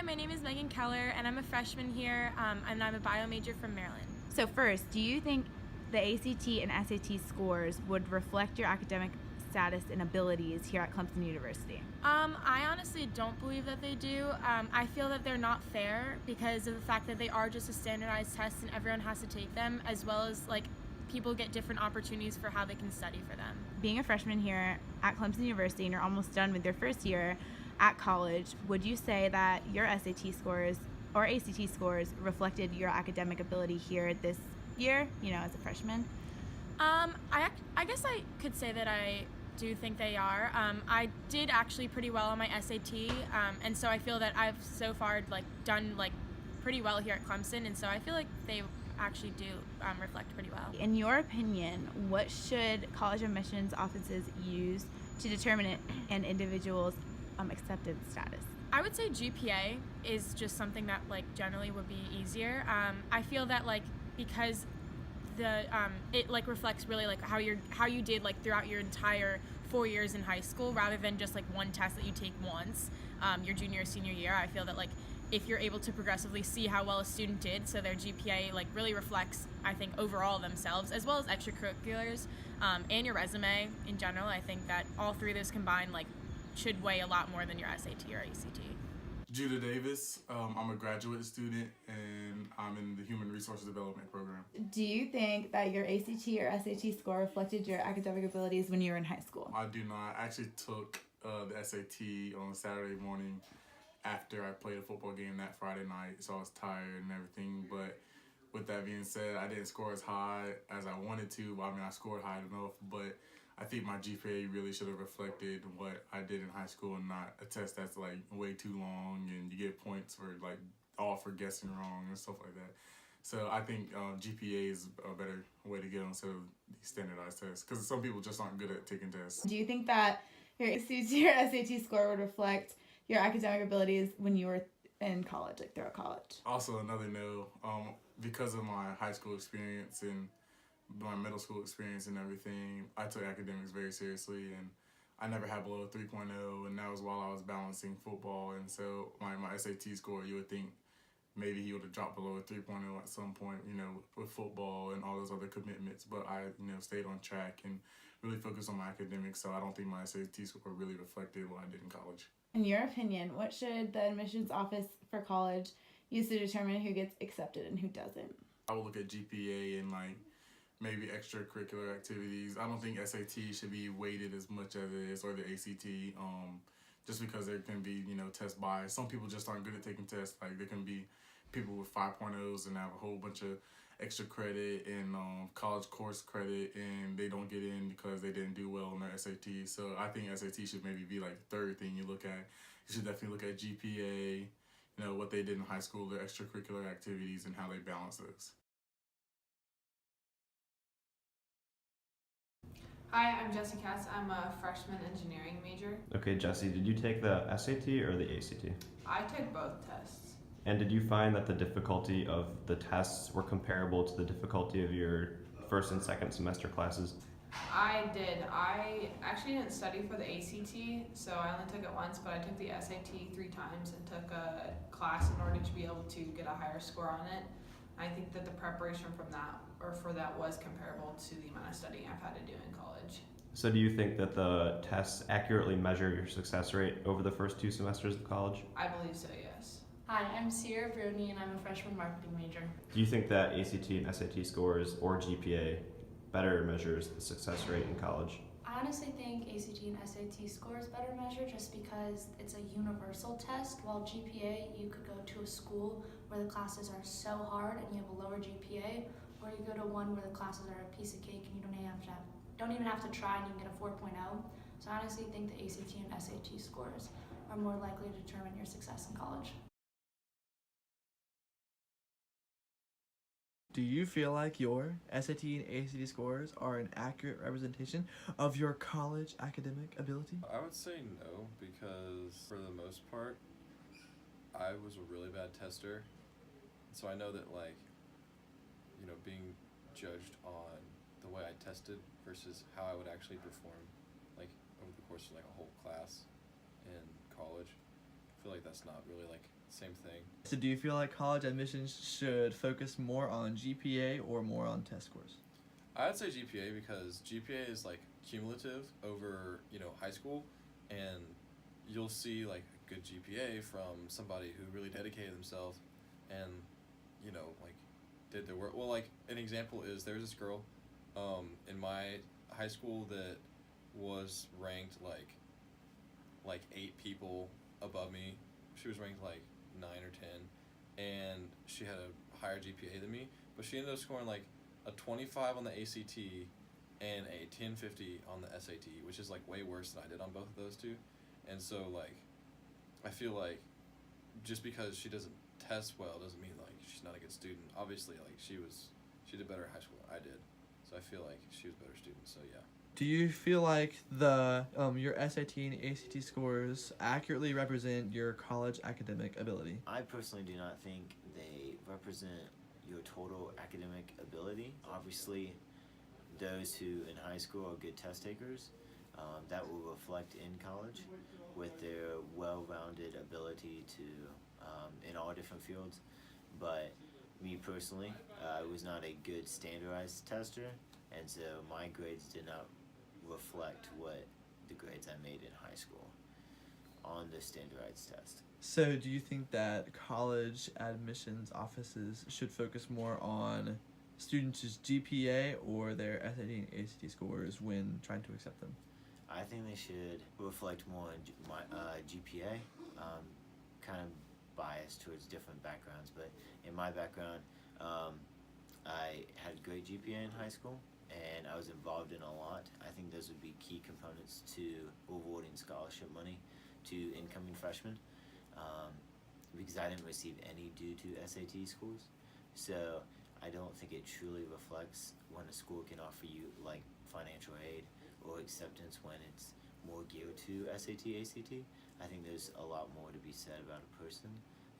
my name is Megan Keller, and I'm a freshman here, and I'm a bio major from Maryland. So first, do you think the ACT and SAT scores would reflect your academic status and abilities here at Clemson University? I honestly don't believe that they do. I feel that they're not fair because of the fact that they are just a standardized test and everyone has to take them, as well as people get different opportunities for how they can study for them. Being a freshman here at Clemson University and you're almost done with your first year at college, would you say that your SAT scores or ACT scores reflected your academic ability here this year, as a freshman? I guess I could say that I do think they are. I did actually pretty well on my SAT, and so I feel that I've so far done pretty well here at Clemson, and so I feel like they actually do reflect pretty well. In your opinion, what should college admissions offices use to determine an individual's acceptance status? I would say GPA is just something that generally would be easier. I feel that because it reflects really how you did throughout your entire 4 years in high school, rather than just one test that you take once your junior or senior year. I feel that if you're able to progressively see how well a student did, so their GPA really reflects, I think, overall themselves, as well as extracurriculars and your resume in general. I think that all three of those combined should weigh a lot more than your SAT or ACT. Judah Davis. I'm a graduate student and I'm in the Human Resources Development program. Do you think that your ACT or SAT score reflected your academic abilities when you were in high school? I do not. I actually took the SAT on Saturday morning after I played a football game that Friday night, so I was tired and everything. But with that being said, I didn't score as high as I wanted to. I scored high enough, but I think my GPA really should have reflected what I did in high school and not a test that's way too long and you get points for all for guessing wrong and stuff like that. So I think GPA is a better way to get on instead of these standardized tests, because some people just aren't good at taking tests. Do you think that your ACT or SAT score would reflect your academic abilities when you were in college, throughout college? Also, another no, because of my high school experience and my middle school experience and everything, I took academics very seriously, and I never had below 3.0, and that was while I was balancing football. And so my SAT score, you would think maybe he would have dropped below a 3.0 at some point, with football and all those other commitments. But I, stayed on track and really focused on my academics, so I don't think my SAT score really reflected what I did in college. In your opinion, what should the admissions office for college use to determine who gets accepted and who doesn't? I would look at GPA and maybe extracurricular activities. I don't think SAT should be weighted as much as it is, or the ACT, just because there can be, test bias. Some people just aren't good at taking tests. There can be people with 5.0s and have a whole bunch of extra credit and college course credit, and they don't get in because they didn't do well on their SAT. So I think SAT should maybe be the third thing you look at. You should definitely look at GPA, what they did in high school, their extracurricular activities, and how they balance those. Hi, I'm Jesse Katz. I'm a freshman engineering major. Okay, Jesse, did you take the SAT or the ACT? I took both tests. And did you find that the difficulty of the tests were comparable to the difficulty of your first and second semester classes? I did. I actually didn't study for the ACT, so I only took it once, but I took the SAT 3 times and took a class in order to be able to get a higher score on it. I think that the preparation for that was comparable to the amount of studying I've had to do in college. So do you think that the tests accurately measure your success rate over the first 2 semesters of college? I believe so, yes. Hi, I'm Sierra Bruni and I'm a freshman marketing major. Do you think that ACT and SAT scores or GPA better measures the success rate in college? I honestly think ACT and SAT scores better measure just because it's a universal test, while GPA, you could go to a school where the classes are so hard and you have a lower GPA, or you go to one where the classes are a piece of cake and you don't even have to try and you can get a 4.0. So I honestly think the ACT and SAT scores are more likely to determine your success in college. Do you feel like your SAT and ACT scores are an accurate representation of your college academic ability? I would say no, because for the most part, I was a really bad tester. So I know that being judged on the way I tested versus how I would actually perform, over the course of a whole class in college, I feel like that's not really same thing. So do you feel like college admissions should focus more on GPA or more on test scores? I would say GPA because GPA is like cumulative over, high school, and you'll see like a good GPA from somebody who really dedicated themselves and, like did their work. Well, like an example is there's this girl in my high school that was ranked like 8 people above me. She was ranked like 9 or 10, and she had a higher GPA than me, but she ended up scoring like a 25 on the ACT and a 1050 on the SAT, which is like way worse than I did on both of those two. And so like I feel like just because she doesn't test well doesn't mean like she's not a good student. Obviously, like she did better in high school than I did, so I feel like she was a better student. So yeah. Do you feel like the your SAT and ACT scores accurately represent your college academic ability? I personally do not think they represent your total academic ability. Obviously, those who in high school are good test takers, that will reflect in college with their well-rounded ability to in all different fields. But me personally, I was not a good standardized tester, and so my grades did not reflect what the grades I made in high school on the standardized test. So do you think that college admissions offices should focus more on students' GPA or their SAT and ACT scores when trying to accept them? I think they should reflect more on my GPA, kind of biased towards different backgrounds, but in my background, I had great GPA in high school, and I was involved in a lot. I think those would be key components to awarding scholarship money to incoming freshmen, because I didn't receive any due to SAT scores. So I don't think it truly reflects when a school can offer you like financial aid or acceptance when it's more geared to SAT, ACT. I think there's a lot more to be said about a person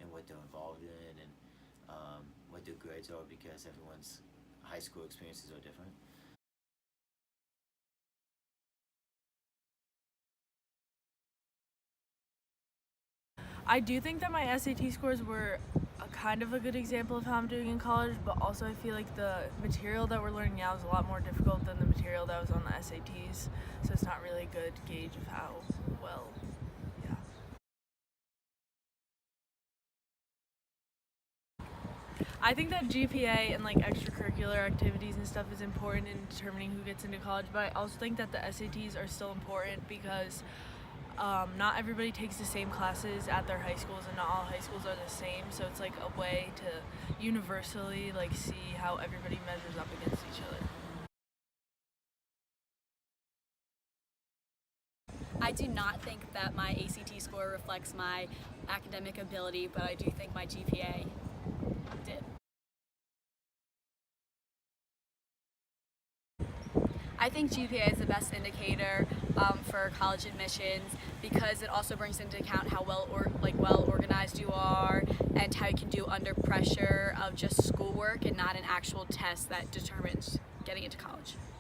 and what they're involved in and what their grades are, because everyone's high school experiences are different. I do think that my SAT scores were a kind of a good example of how I'm doing in college, but also I feel like the material that we're learning now is a lot more difficult than the material that was on the SATs, so it's not really a good gauge of how well, yeah. I think that GPA and like extracurricular activities and stuff is important in determining who gets into college, but I also think that the SATs are still important because not everybody takes the same classes at their high schools, and not all high schools are the same, so it's like a way to universally like see how everybody measures up against each other. I do not think that my ACT score reflects my academic ability, but I do think my GPA did. I think GPA is the best indicator for college admissions because it also brings into account how well organized you are and how you can do under pressure of just schoolwork and not an actual test that determines getting into college.